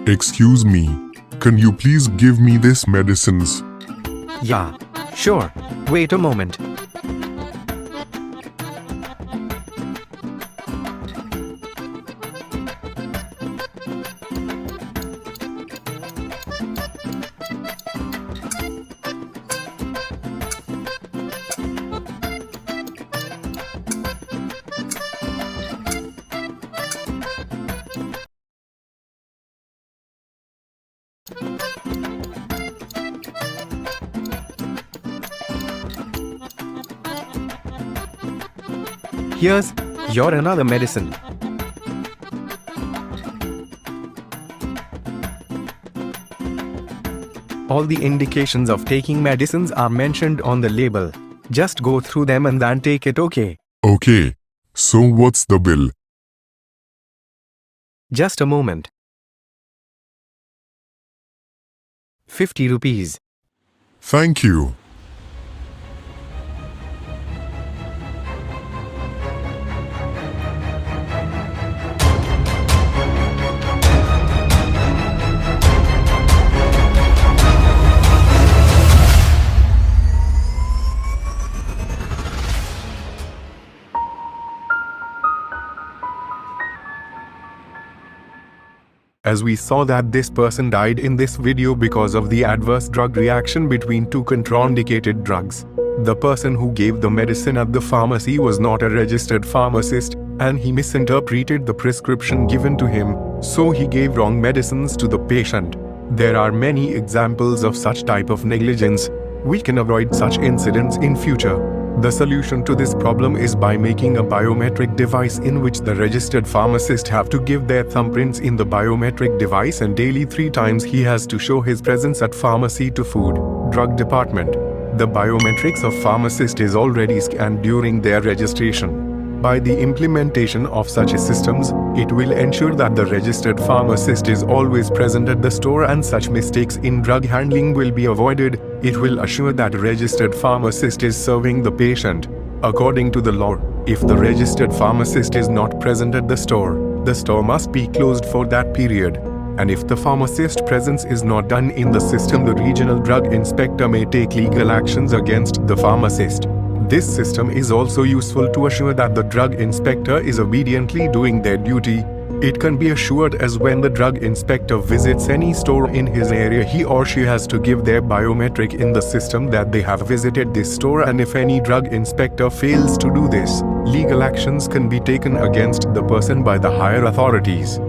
Excuse me, can you please give me these medicines? Yeah, sure. Wait a moment. Here's your another medicine. All the indications of taking medicines are mentioned on the label. Just go through them and then take it, okay? Okay, so what's the bill? Just a moment. 50 rupees. Thank you. As we saw that this person died in this video because of the adverse drug reaction between two contraindicated drugs. The person who gave the medicine at the pharmacy was not a registered pharmacist, and he misinterpreted the prescription given to him, so he gave wrong medicines to the patient. There are many examples of such type of negligence. We can avoid such incidents in future. The solution to this problem is by making a biometric device in which the registered pharmacist have to give their thumbprints in the biometric device, and daily 3 times he has to show his presence at pharmacy to food, drug department. The biometrics of pharmacist is already scanned during their registration. By the implementation of such systems, it will ensure that the registered pharmacist is always present at the store and such mistakes in drug handling will be avoided. It will assure that registered pharmacist is serving the patient according to the law. If the registered pharmacist is not present at the store must be closed for that period. And if the pharmacist presence is not done in the system, the regional drug inspector may take legal actions against the pharmacist. This system is also useful to assure that the drug inspector is obediently doing their duty. It can be assured as when the drug inspector visits any store in his area, he or she has to give their biometric in the system that they have visited this store, and if any drug inspector fails to do this, legal actions can be taken against the person by the higher authorities.